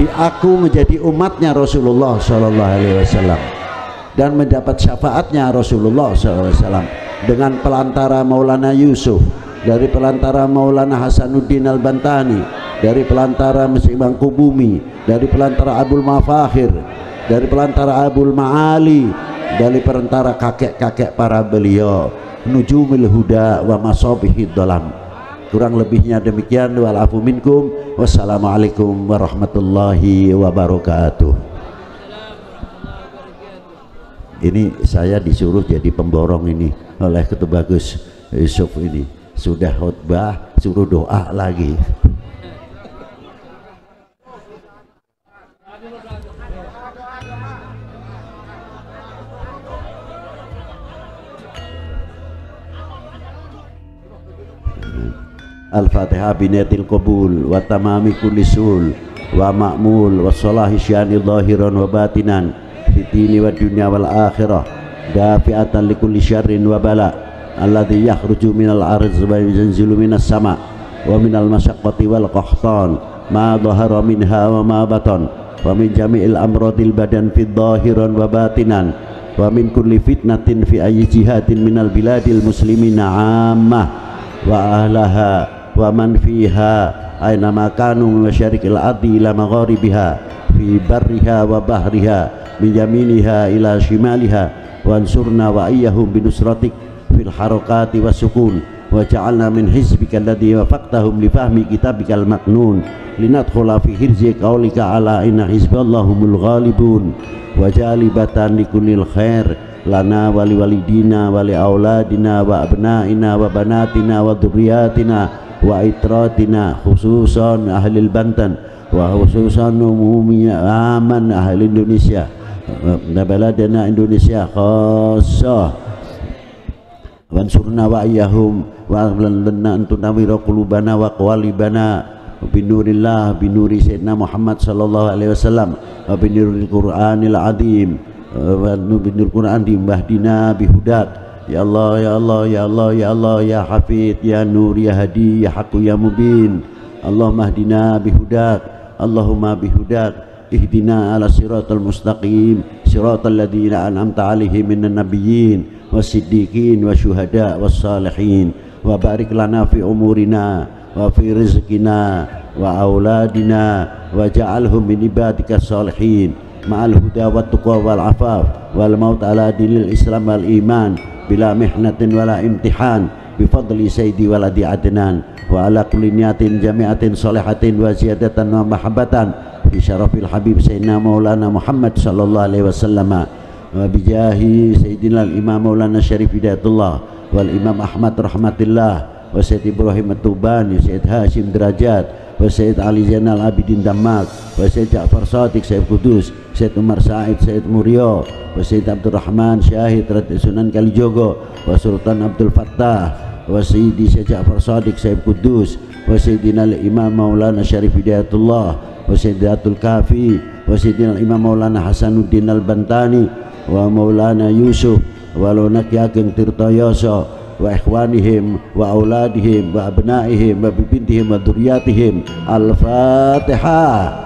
diaku menjadi umatnya Rasulullah Sallallahu Alaihi Wasallam, dan mendapat syafaatnya Rasulullah Sallallahu Alaihi Wasallam dengan pelantara Maulana Yusuf, dari pelantara Maulana Hasanuddin Al-Bantani, dari pelantara Masjid Bangku Bumi, dari pelantara Abul Mafakhir, dari pelantara Abul Ma'ali, dari perantara kakek-kakek para beliau, Nujumil Huda wa Masabihid Dhalam. Kurang lebihnya demikian. Walafu minkum. Wassalamualaikum warahmatullahi wabarakatuh. Ini saya disuruh jadi pemborong ini oleh Ketua Gus Yusuf ini. Sudah khutbah suruh doa lagi. Al-Fatihah binatil qabul wa tamami kulli sul wa ma'mul wa salahi syani zahiran wa batinan fitini wa dunya wal akhirah dafi'atan li kulli syarrin wa bala alladhi yakhruju minal arz wa yanzilu minas sama wa minal masyaqqati wal qahtan ma dhahara minha wa ma batan wa min jami'il amradil badan fi dhahiran wa batinan wa min kulli fitnatin fi ayyi jihadin minal biladil muslimina ammah wa ahlaha wa man fiha aina makanu masyariqil ardi ila magharibiha fi barriha wa bahriha min yaminiha ila shimaliha wa ansurna wa iyyahum binusratik fil harakati was sukun wa ja'alna min hizbika alladhi wafaqtahum li fahmi kitabikal maknun linadkhula fi hirzi qaulika ala inna hizballahumul ghalibun wa jalibatan likullil khair lana wali walidina wali auladina wa abnaina wa banatina wa dzurriyyatina wa itratina khususan ahli Banten wa khususan umumnya aman ahli Indonesia wa baladana Indonesia khassah wansurna wa iyyahum wa lana antunawira qulubana wa qalibana binurillah binuri sayyidina Muhammad sallallahu alaihi wasallam wa binuril Qur'anil azim wa binuril Qur'an dimahdina bihudak. Ya Allah, ya Allah, ya Allah, ya Allah, ya Hafid, ya Nur, ya Hadi, ya Haqqu, ya Mubin. Allahumma hdina bihudak, Allahumma bihudak, ihdina ala siratal mustaqim, siratal ladina an'amta alaihim minan nabiyyin wasiddiqin wasyuhada wassalihin. Wa barik lana fi umurina wa fi rizqina wa auladina wa ja'alhum min ibadika salihin ma'al huda wa tuqa wal afaf wal maut ala dinil islam wal iman bila mihnatin wala imtihan bifadli sayyidi waladi adnan wa ala kulli niyatin jami'atin salihatin wa ziyadatan wa mahabbatan bi syarafil habib sayyidina maulana Muhammad sallallahu alaihi wasallam wa bijahi sayyidina al-imam maulana syarif hidayatullah wal imam Ahmad rahmatillah wa sayyid Ibrahim at-Tuban wa sayyid Hashim Derajat wa sayyid Ali Zainal Abidin Damak wa sayyid Ja'far Shadiq sayyid Kudus Sayyid Umar Said Sayyid Muryo wa Sayyid Abdurrahman Syahid Raden Sunan Kalijogo wa Sultan Abdul Fattah wa Sayyidi Sayyid Ja'far Shadiq Sayyid Kudus wa Sayyidina Imam Maulana Syarif Hidayatullah wa Sayyidatul Kafi wa Sayyidina Imam Maulana Hasanuddin Al-Bantani wa Maulana Yusuf wa Lunaki Ageng Tirtoyoso wa ikhwanihim wa auladihim wa abnaihim wa bibintihim wa dzurriyyatihim. Al-Fatihah.